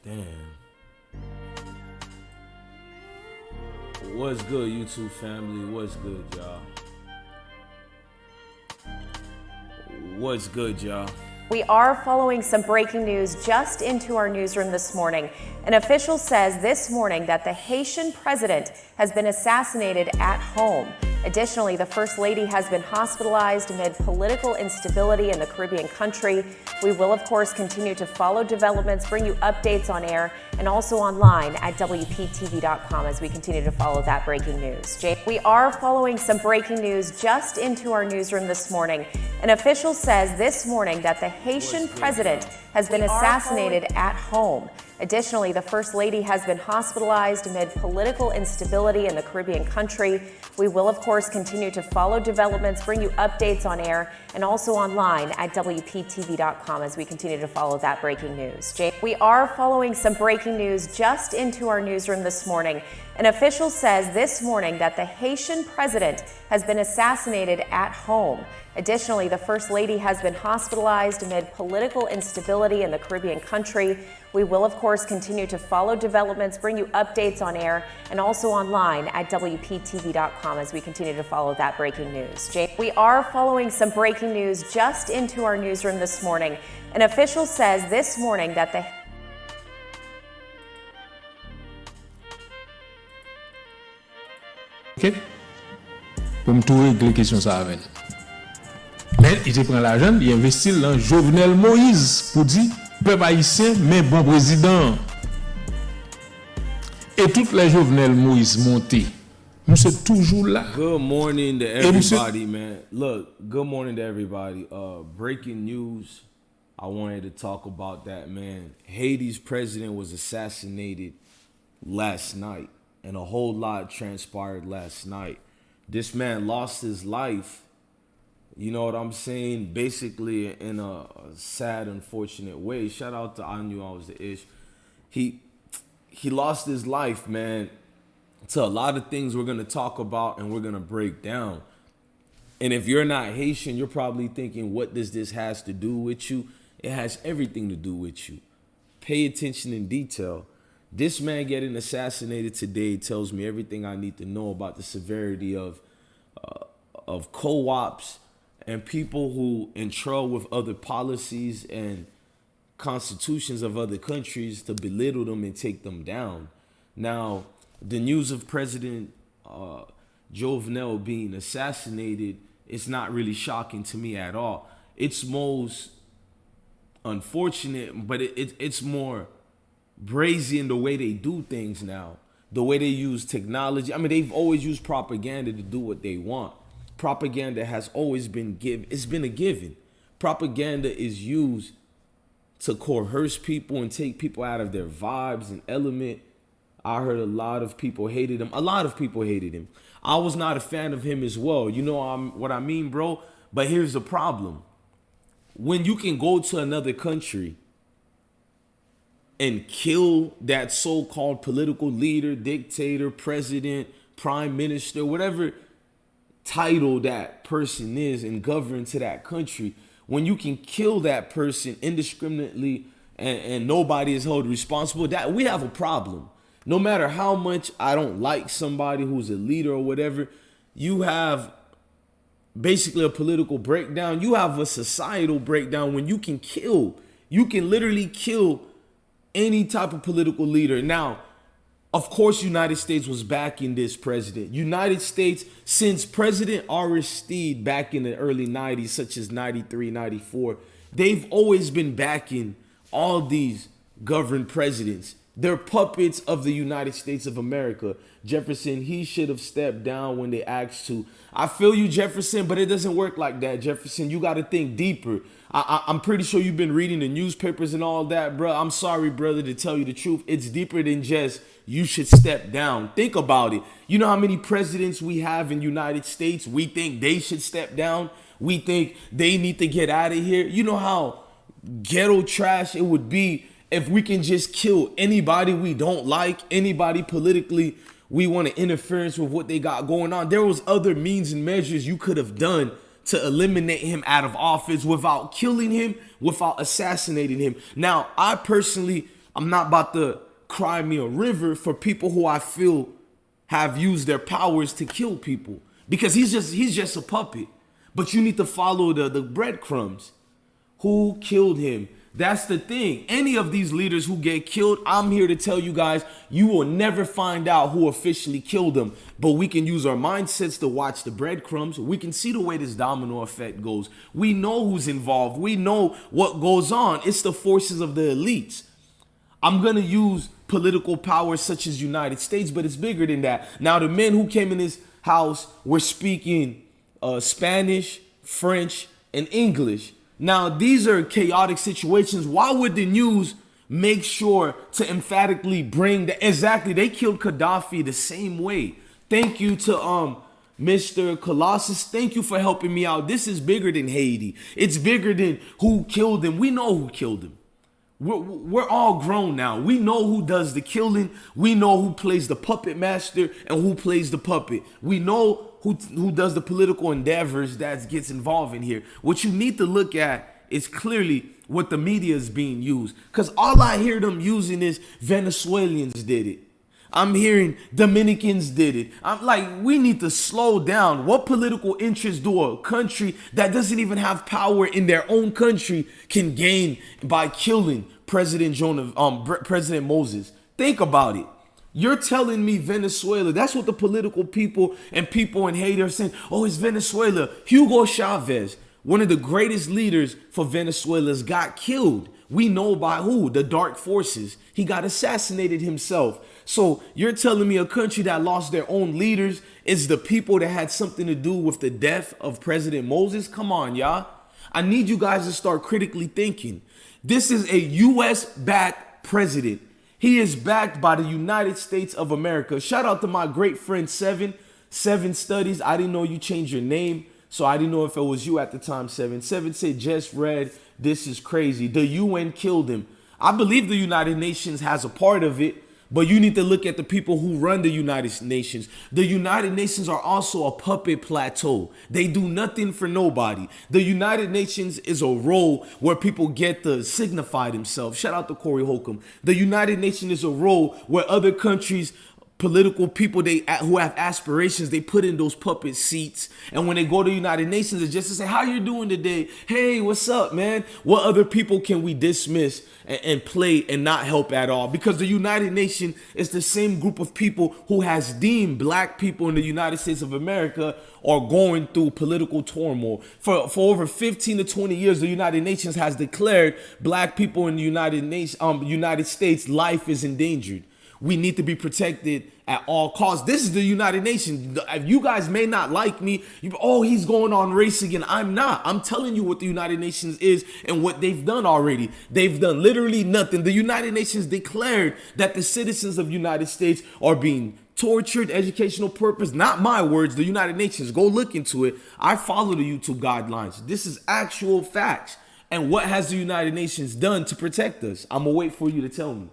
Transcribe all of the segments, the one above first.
Damn. What's good, YouTube family? What's good, y'all? What's good, y'all? We are following some breaking news just into our newsroom this morning. An official says this morning that the Haitian president has been assassinated at home. Additionally, the First Lady has been hospitalized amid political instability in the Caribbean country. We will, of course, continue to follow developments, bring you updates on air, and also online at WPTV.com as we continue to follow that breaking news. We are following some breaking news just into our newsroom this morning. An official says this morning that the Haitian president has been assassinated at home. Additionally, the First Lady has been hospitalized amid political instability in the Caribbean country. We will, of course, continue to follow developments, bring you updates on air, and also online at WPTV.com as we continue to follow that breaking news. We are following some breaking news just into our newsroom this morning. An official says this morning that the Haitian president has been assassinated at home. Additionally, the First Lady has been hospitalized amid political instability in the Caribbean country. We will, of course, continue to follow developments, bring you updates on air, and also online at WPTV.com as we continue to follow that breaking news. We are following some breaking news just into our newsroom this morning. An official says this morning that the OK? Pour me tout régler question ça avec. Mais il te prend l'argent, il investit dans Jovenel Moise pour dire peuple haïtien mais bon président. Et toutes les Jovenel Moise montés. Nous sommes toujours là. Good morning to everybody, man. Look, good morning to everybody. Breaking news. I wanted to talk about that, man. Haiti's president was assassinated last night, and a whole lot transpired last night. This man lost his life, you know what I'm saying, basically in a sad, unfortunate way. Shout out to I Knew I Was the Ish. He lost his life, man, to a lot of things we're going to talk about and we're going to break down. And if you're not Haitian, you're probably thinking, what does this has to do with you? It has everything to do with you. Pay attention in detail. This man getting assassinated today tells me everything I need to know about the severity of co-ops and people who enthrall with other policies and constitutions of other countries to belittle them and take them down. Now, the news of President Jovenel being assassinated is not really shocking to me at all. It's most unfortunate, but it's more brazen the way they do things now, the way they use technology. I mean, they've always used propaganda to do what they want. Propaganda has always been given. It's been a given. Propaganda is used to coerce people and take people out of their vibes and element. I heard a lot of people hated him. A lot of people hated him. I was not a fan of him as well. You know what I mean, bro? But here's the problem. When you can go to another country and kill that so-called political leader, dictator, president, prime minister, whatever title that person is and govern to that country, when you can kill that person indiscriminately and nobody is held responsible, that we have a problem. No matter how much I don't like somebody who's a leader or whatever, you have basically a political breakdown. You have a societal breakdown when you can literally kill any type of political leader. Now, of course, United States was backing this president. United States, since President Aristide back in the early 90s, such as 93, 94, they've always been backing all these governed presidents. They're puppets of the United States of America. Jefferson, he should have stepped down when they asked to. I feel you, Jefferson, but it doesn't work like that, Jefferson. You got to think deeper. I'm pretty sure you've been reading the newspapers and all that, bro. I'm sorry, brother, to tell you the truth. It's deeper than just you should step down. Think about it. You know how many presidents we have in the United States? We think they should step down. We think they need to get out of here. You know how ghetto trash it would be if we can just kill anybody we don't like, anybody politically we want to interference with what they got going on. There was other means and measures you could have done to eliminate him out of office without killing him, without assassinating him. Now, I personally, I'm not about to cry me a river for people who I feel have used their powers to kill people, because he's just a puppet. But you need to follow the breadcrumbs. Who killed him? That's the thing. Any of these leaders who get killed, I'm here to tell you guys, you will never find out who officially killed them. But we can use our mindsets to watch the breadcrumbs. We can see the way this domino effect goes. We know who's involved. We know what goes on. It's the forces of the elites. I'm going to use political power such as United States, but it's bigger than that. Now, the men who came in his house were speaking Spanish, French, and English. Now, these are chaotic situations. Why would the news make sure to emphatically bring the exactly? They killed Gaddafi the same way. Thank you to Mr. Colossus. Thank you for helping me out. This is bigger than Haiti. It's bigger than who killed him. We know who killed him. We're all grown now. We know who does the killing. We know who plays the puppet master and who plays the puppet. We know who does the political endeavors that gets involved in here. What you need to look at is clearly what the media is being used. Because all I hear them using is Venezuelans did it. I'm hearing Dominicans did it. I'm like, we need to slow down. What political interest do a country that doesn't even have power in their own country can gain by killing President Moses? Think about it. You're telling me Venezuela, that's what the political people and people in Haiti are saying. Oh, it's Venezuela. Hugo Chavez, one of the greatest leaders for Venezuela, got killed. We know by who? The dark forces. He got assassinated himself. So you're telling me a country that lost their own leaders is the people that had something to do with the death of President Moses? Come on, y'all. I need you guys to start critically thinking. This is a U.S.-backed president. He is backed by the United States of America. Shout out to my great friend Seven Studies. I didn't know you changed your name, so I didn't know if it was you at the time, Seven. Seven said, just read, this is crazy. The UN killed him. I believe the United Nations has a part of it, but you need to look at the people who run the United Nations. The United Nations are also a puppet plateau. They do nothing for nobody. The United Nations is a role where people get to signify themselves. Shout out to Corey Holcomb. The United Nations is a role where other countries, political people who have aspirations, they put in those puppet seats. And when they go to the United Nations, it's just to say, how you doing today? Hey, what's up, man? What other people can we dismiss and play and not help at all? Because the United Nations is the same group of people who has deemed black people in the United States of America are going through political turmoil. For over 15 to 20 years, the United Nations has declared black people in the United States life is endangered. We need to be protected at all costs. This is the United Nations. You guys may not like me. He's going on race again. I'm not. I'm telling you what the United Nations is and what they've done already. They've done literally nothing. The United Nations declared that the citizens of the United States are being tortured, educational purpose. Not my words, the United Nations. Go look into it. I follow the YouTube guidelines. This is actual facts. And what has the United Nations done to protect us? I'm going to wait for you to tell me.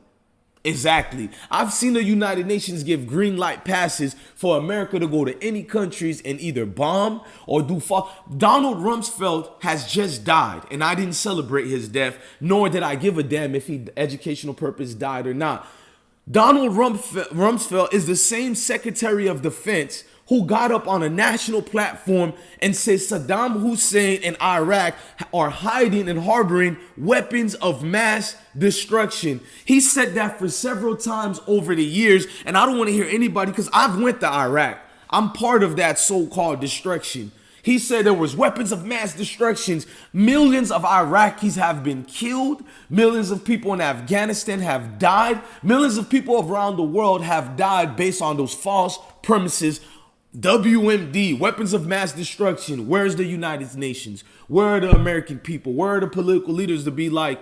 Exactly. I've seen the United Nations give green light passes for America to go to any countries and either bomb or do fall. Donald Rumsfeld has just died, and I didn't celebrate his death, nor did I give a damn if he educational purpose died or not. Donald Rumsfeld is the same Secretary of Defense who got up on a national platform and said Saddam Hussein and Iraq are hiding and harboring weapons of mass destruction. He said that for several times over the years, and I don't want to hear anybody, because I've went to Iraq. I'm part of that so-called destruction. He said there was weapons of mass destructions. Millions of Iraqis have been killed. Millions of people in Afghanistan have died. Millions of people around the world have died based on those false premises. WMD, weapons of mass destruction. Where's the United Nations? Where are the American people? Where are the political leaders to be like,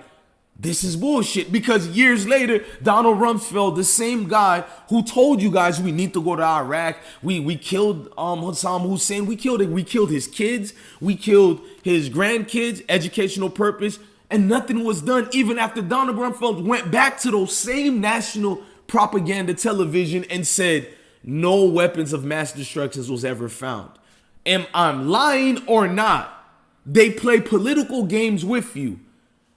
this is bullshit? Because years later, Donald Rumsfeld, the same guy who told you guys we need to go to Iraq, we killed Saddam Hussein, we killed his kids, we killed his grandkids, educational purpose, and nothing was done even after Donald Rumsfeld went back to those same national propaganda television and said, no weapons of mass destruction was ever found. Am I lying or not? They play political games with you.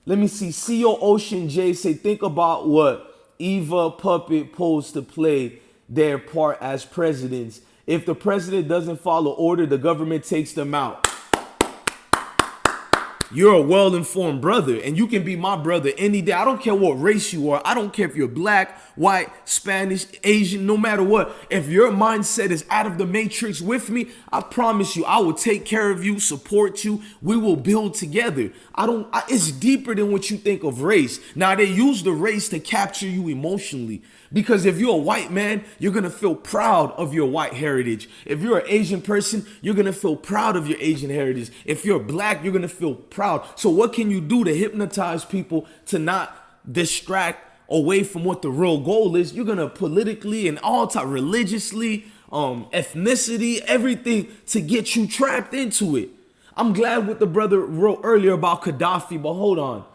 Let me see. CEO Ocean J say, think about what Eva Puppet posed to play their part as presidents. If the president doesn't follow order, the government takes them out. You're a well-informed brother, and you can be my brother any day. I don't care what race you are. I don't care if you're black, white, Spanish, Asian, no matter what. If your mindset is out of the matrix with me, I promise you, I will take care of you, support you. We will build together. It's deeper than what you think of race. Now, they use the race to capture you emotionally. Because if you're a white man, you're going to feel proud of your white heritage. If you're an Asian person, you're going to feel proud of your Asian heritage. If you're black, you're going to feel proud. So what can you do to hypnotize people to not distract away from what the real goal is? You're going to politically and all time, religiously, ethnicity, everything to get you trapped into it. I'm glad what the brother wrote earlier about Gaddafi, but hold on.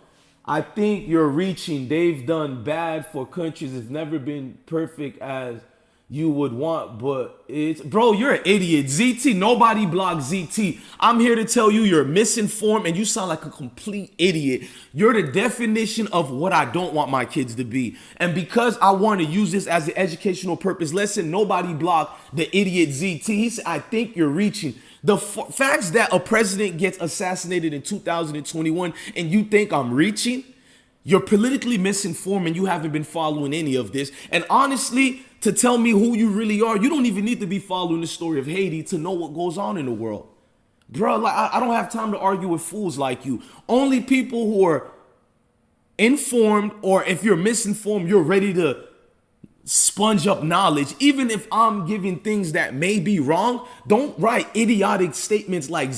I think you're reaching. They've done bad for countries. It's never been perfect as you would want, but it's, bro, you're an idiot. ZT, nobody blocked ZT. I'm here to tell you you're misinformed and you sound like a complete idiot. You're the definition of what I don't want my kids to be. And because I want to use this as an educational purpose lesson, nobody blocked the idiot ZT. He said, I think you're reaching. The facts that a president gets assassinated in 2021 and you think I'm reaching, you're politically misinformed and you haven't been following any of this. And honestly, to tell me who you really are, you don't even need to be following the story of Haiti to know what goes on in the world. Bro, like I don't have time to argue with fools like you. Only people who are informed, or if you're misinformed, you're ready to sponge up knowledge. Even if I'm giving things that may be wrong, don't write idiotic statements like